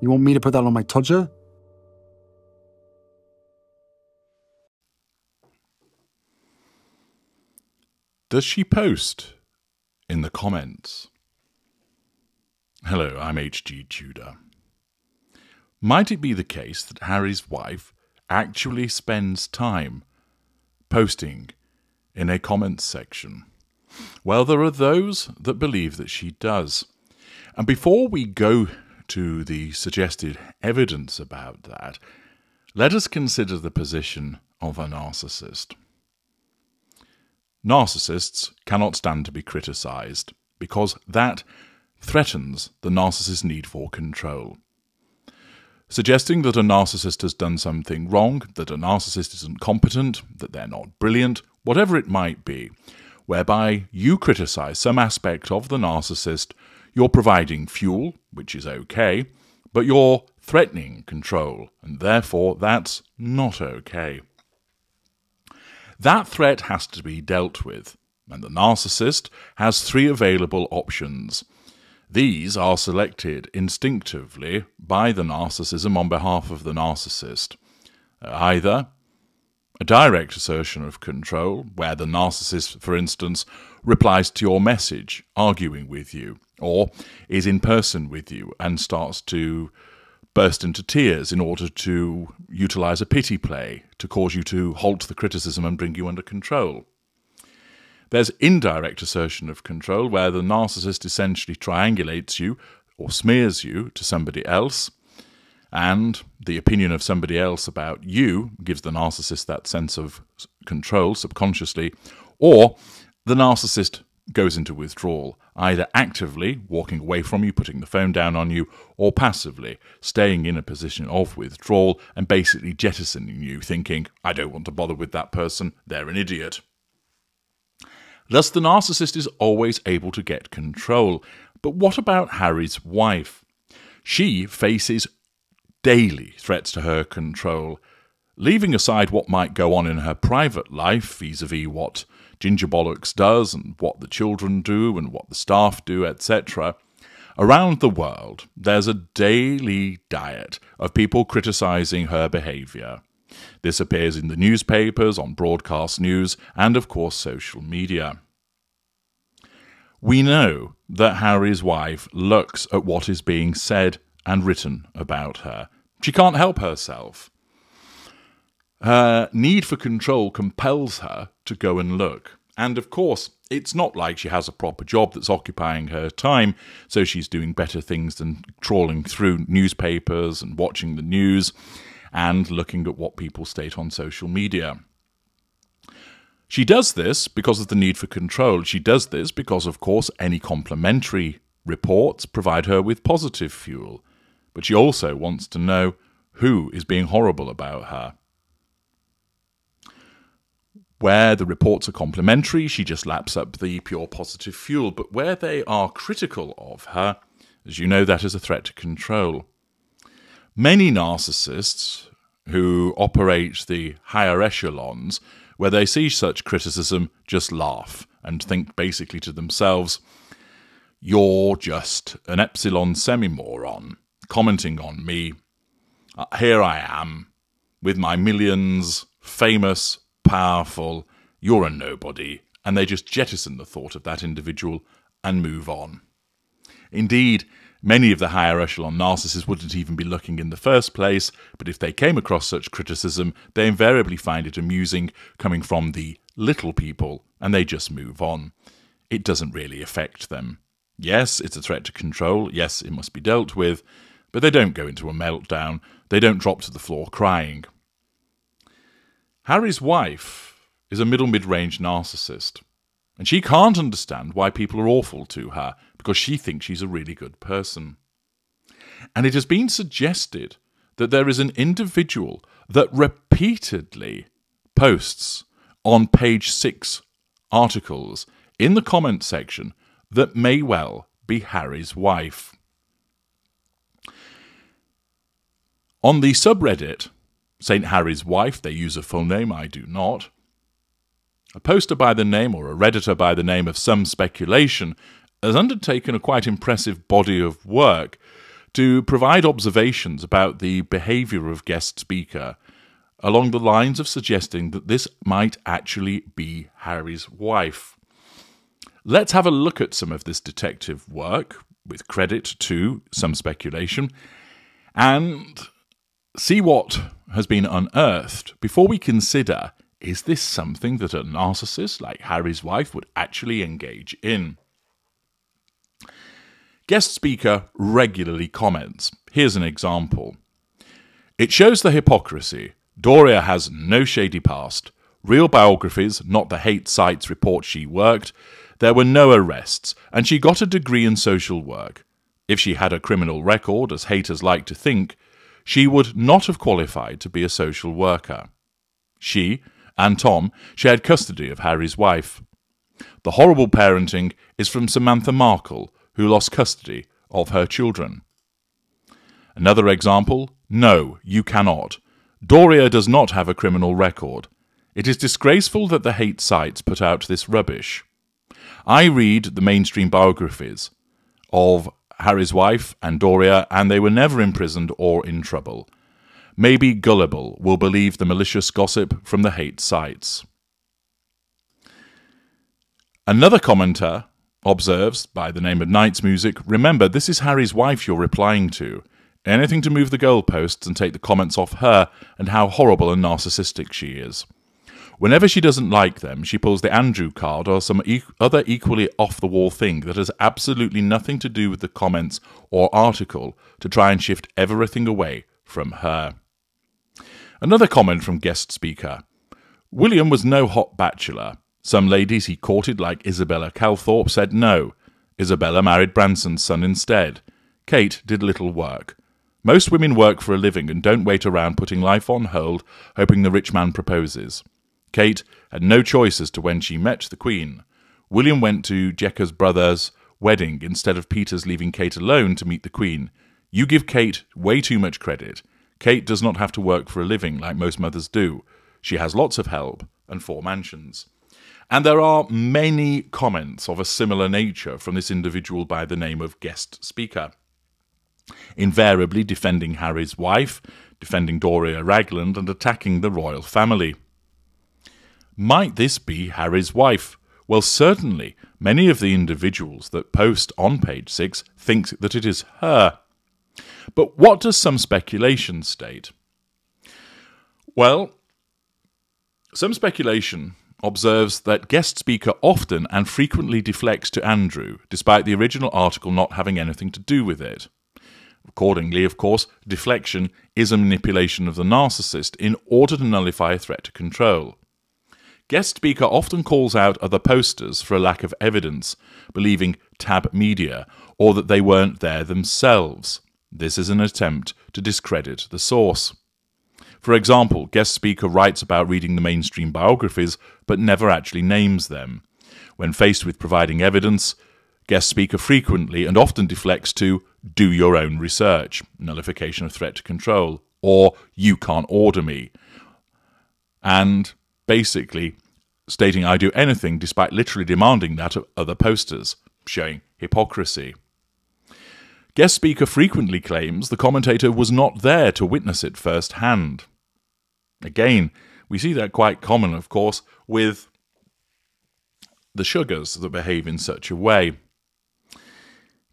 You want me to put that on my Tudor? Does she post in the comments? Hello, I'm H.G. Tudor. Might it be the case that Harry's wife actually spends time posting in a comments section? Well, there are those that believe that she does. And before we go to the suggested evidence about that, let us consider the position of a narcissist. Narcissists cannot stand to be criticised because that threatens the narcissist's need for control. Suggesting that a narcissist has done something wrong, that a narcissist isn't competent, that they're not brilliant, whatever it might be, whereby you criticise some aspect of the narcissist, you're providing fuel, which is okay, but you're threatening control, and therefore that's not okay. That threat has to be dealt with, and the narcissist has three available options. These are selected instinctively by the narcissism on behalf of the narcissist. Either a direct assertion of control, where the narcissist, for instance, replies to your message, arguing with you, or is in person with you and starts to burst into tears in order to utilize a pity play to cause you to halt the criticism and bring you under control. There's indirect assertion of control, where the narcissist essentially triangulates you or smears you to somebody else, and the opinion of somebody else about you gives the narcissist that sense of control subconsciously, or the narcissist goes into withdrawal, either actively walking away from you, putting the phone down on you, or passively staying in a position of withdrawal and basically jettisoning you, thinking, I don't want to bother with that person, they're an idiot. Thus, the narcissist is always able to get control. But what about Harry's wife? She faces daily threats to her control, leaving aside what might go on in her private life, vis-a-vis what Ginger Bollocks does and what the children do and what the staff do, etc. Around the world, there's a daily diet of people criticising her behaviour. This appears in the newspapers, on broadcast news, and of course social media. We know that Harry's wife looks at what is being said and written about her. She can't help herself. Her need for control compels her to go and look. And of course, it's not like she has a proper job that's occupying her time, so she's doing better things than trawling through newspapers and watching the news and looking at what people state on social media. She does this because of the need for control. She does this because, of course, any complimentary reports provide her with positive fuel. But she also wants to know who is being horrible about her. Where the reports are complimentary, she just laps up the pure positive fuel. But where they are critical of her, as you know, that is a threat to control. Many narcissists who operate the higher echelons, where they see such criticism, just laugh and think basically to themselves, you're just an epsilon semi-moron commenting on me. Here I am with my millions, famous, powerful, you're a nobody, and they just jettison the thought of that individual and move on. Indeed, many of the higher echelon narcissists wouldn't even be looking in the first place, but if they came across such criticism, they invariably find it amusing coming from the little people, and they just move on. It doesn't really affect them. Yes, it's a threat to control. Yes, it must be dealt with, but they don't go into a meltdown. They don't drop to the floor crying. Harry's wife is a mid-range narcissist, and she can't understand why people are awful to her, because she thinks she's a really good person. And it has been suggested that there is an individual that repeatedly posts on page 6 articles in the comment section that may well be Harry's wife. On the subreddit, St. Harry's Wife, they use a full name, I do not. A poster by the name, or a Redditor by the name of Some Speculation, has undertaken a quite impressive body of work to provide observations about the behaviour of guest speaker along the lines of suggesting that this might actually be Harry's wife. Let's have a look at some of this detective work, with credit to some speculation, and see what has been unearthed before we consider, is this something that a narcissist like Harry's wife would actually engage in? Guest speaker regularly comments. Here's an example. It shows the hypocrisy. Doria has no shady past. Real biographies, not the hate sites report she worked. There were no arrests, and she got a degree in social work. If she had a criminal record, as haters like to think, she would not have qualified to be a social worker. She and Tom shared custody of Harry's wife. The horrible parenting is from Samantha Markle, who lost custody of her children. Another example, no, you cannot. Doria does not have a criminal record. It is disgraceful that the hate sites put out this rubbish. I read the mainstream biographies of Harry's wife and Doria, and they were never imprisoned or in trouble. Maybe Gullible will believe the malicious gossip from the hate sites. Another commenter observes, by the name of Night's Music, remember, this is Harry's wife you're replying to. Anything to move the goalposts and take the comments off her and how horrible and narcissistic she is. Whenever she doesn't like them, she pulls the Andrew card or some other equally off-the-wall thing that has absolutely nothing to do with the comments or article to try and shift everything away from her. Another comment from guest speaker. William was no hot bachelor. Some ladies he courted, like Isabella Calthorpe, said no. Isabella married Branson's son instead. Kate did little work. Most women work for a living and don't wait around putting life on hold, hoping the rich man proposes. Kate had no choice as to when she met the Queen. William went to Jekka's brother's wedding instead of Peter's leaving Kate alone to meet the Queen. You give Kate way too much credit. Kate does not have to work for a living like most mothers do. She has lots of help and 4 mansions. And there are many comments of a similar nature from this individual by the name of guest speaker, invariably defending Harry's wife, defending Doria Ragland, and attacking the royal family. Might this be Harry's wife? Well, certainly, many of the individuals that post on page 6 think that it is her. But what does some speculation state? Well, some speculation observes that guest speaker often and frequently deflects to Andrew, despite the original article not having anything to do with it. Accordingly, of course, deflection is a manipulation of the narcissist in order to nullify a threat to control. Guest speaker often calls out other posters for a lack of evidence, believing Tab Media, or that they weren't there themselves. This is an attempt to discredit the source. For example, guest speaker writes about reading the mainstream biographies, but never actually names them. When faced with providing evidence, guest speaker frequently and often deflects to do your own research, nullification of threat to control, or you can't order me, and basically stating I do anything despite literally demanding that of other posters, showing hypocrisy. Guest speaker frequently claims the commentator was not there to witness it firsthand. Again, we see that quite common, of course, with the sugars that behave in such a way.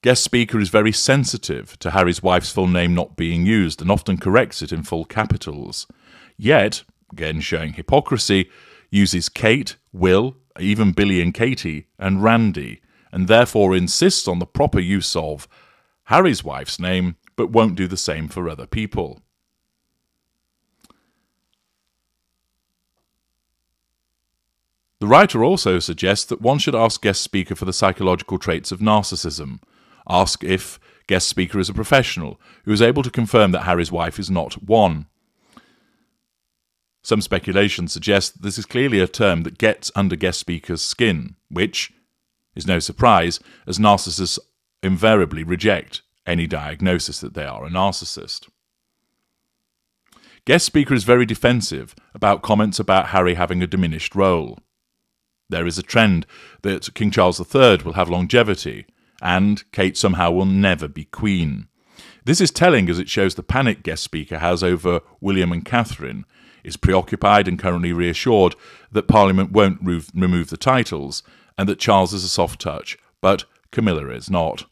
Guest speaker is very sensitive to Harry's wife's full name not being used and often corrects it in full capitals. Yet, again showing hypocrisy, uses Kate, Will, even Billy and Katie, and Randy, and therefore insists on the proper use of Harry's wife's name, but won't do the same for other people. The writer also suggests that one should ask guest speaker for the psychological traits of narcissism. Ask if guest speaker is a professional who is able to confirm that Harry's wife is not one. Some speculation suggests that this is clearly a term that gets under guest speaker's skin, which is no surprise, as narcissists invariably reject any diagnosis that they are a narcissist. Guest speaker is very defensive about comments about Harry having a diminished role. There is a trend that King Charles III will have longevity, and Kate somehow will never be queen. This is telling as it shows the panic guest speaker has over William and Catherine, is preoccupied and currently reassured that Parliament won't remove the titles, and that Charles is a soft touch, but Camilla is not.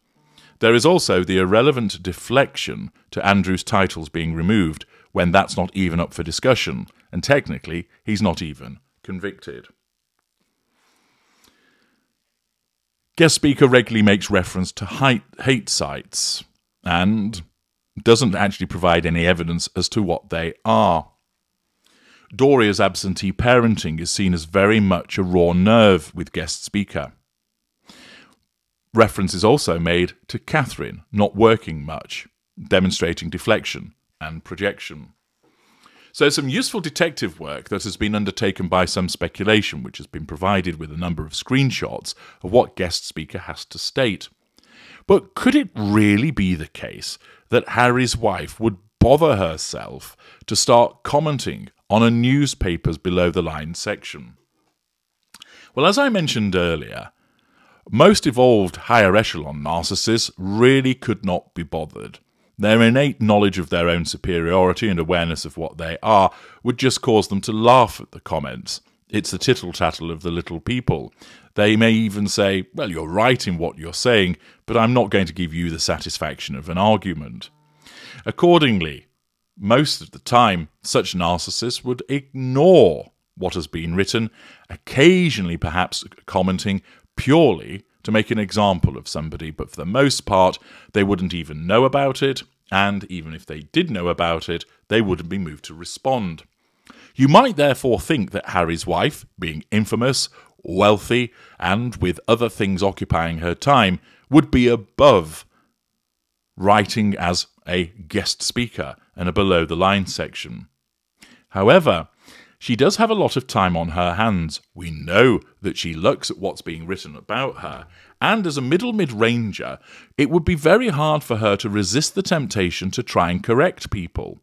There is also the irrelevant deflection to Andrew's titles being removed when that's not even up for discussion, and technically he's not even convicted. Guest speaker regularly makes reference to hate sites and doesn't actually provide any evidence as to what they are. Doria's absentee parenting is seen as very much a raw nerve with guest speaker. Reference is also made to Catherine not working much, demonstrating deflection and projection. So some useful detective work that has been undertaken by some speculation, which has been provided with a number of screenshots of what guest speaker has to state. But could it really be the case that Harry's wife would bother herself to start commenting on a newspaper's below-the-line section? Well, as I mentioned earlier, most evolved higher echelon narcissists really could not be bothered. Their innate knowledge of their own superiority and awareness of what they are would just cause them to laugh at the comments. It's the tittle-tattle of the little people. They may even say, well, you're right in what you're saying, but I'm not going to give you the satisfaction of an argument. Accordingly, most of the time, such narcissists would ignore what has been written, occasionally perhaps commenting purely to make an example of somebody, but for the most part, they wouldn't even know about it, and even if they did know about it, they wouldn't be moved to respond. You might therefore think that Harry's wife, being infamous, wealthy, and with other things occupying her time, would be above writing as a guest speaker and a below-the-line section. However, she does have a lot of time on her hands. We know that she looks at what's being written about her, and as a mid-ranger, it would be very hard for her to resist the temptation to try and correct people.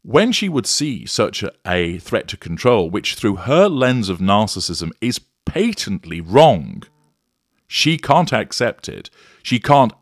When she would see such a threat to control, which through her lens of narcissism is patently wrong, she can't accept it. She can't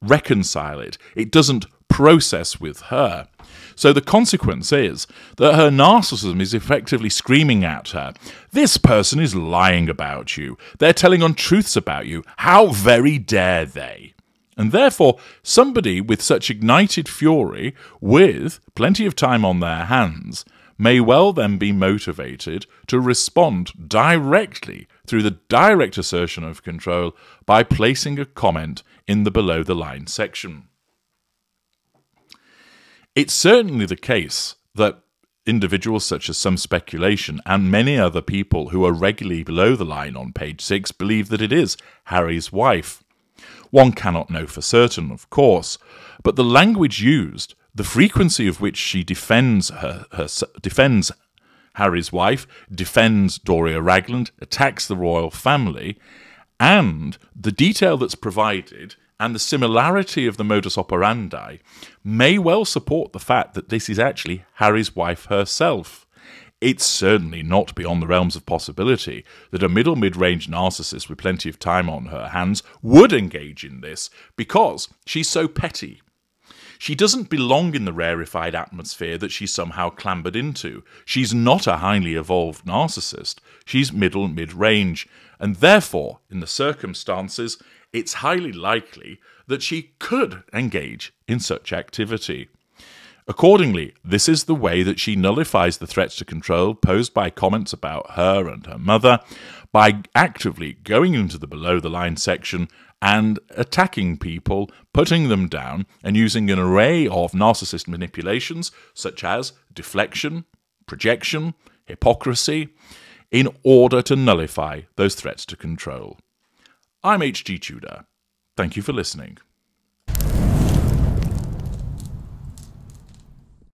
reconcile it. It doesn't process with her. So the consequence is that her narcissism is effectively screaming at her, this person is lying about you. They're telling untruths about you. How very dare they? And therefore, somebody with such ignited fury, with plenty of time on their hands, may well then be motivated to respond directly through the direct assertion of control by placing a comment in the below-the-line section. It's certainly the case that individuals such as some speculation and many other people who are regularly below the line on page 6 believe that it is Harry's wife. One cannot know for certain, of course, but the language used, the frequency of which she defends Harry's wife, defends Doria Ragland, attacks the royal family, and the detail that's provided and the similarity of the modus operandi may well support the fact that this is actually Harry's wife herself. It's certainly not beyond the realms of possibility that a mid-range narcissist with plenty of time on her hands would engage in this because she's so petty. She doesn't belong in the rarefied atmosphere that she's somehow clambered into. She's not a highly evolved narcissist. She's mid-range, and therefore, in the circumstances, it's highly likely that she could engage in such activity. Accordingly, this is the way that she nullifies the threats to control posed by comments about her and her mother by actively going into the below-the-line section and attacking people, putting them down, and using an array of narcissist manipulations such as deflection, projection, hypocrisy, in order to nullify those threats to control. I'm H.G. Tudor. Thank you for listening.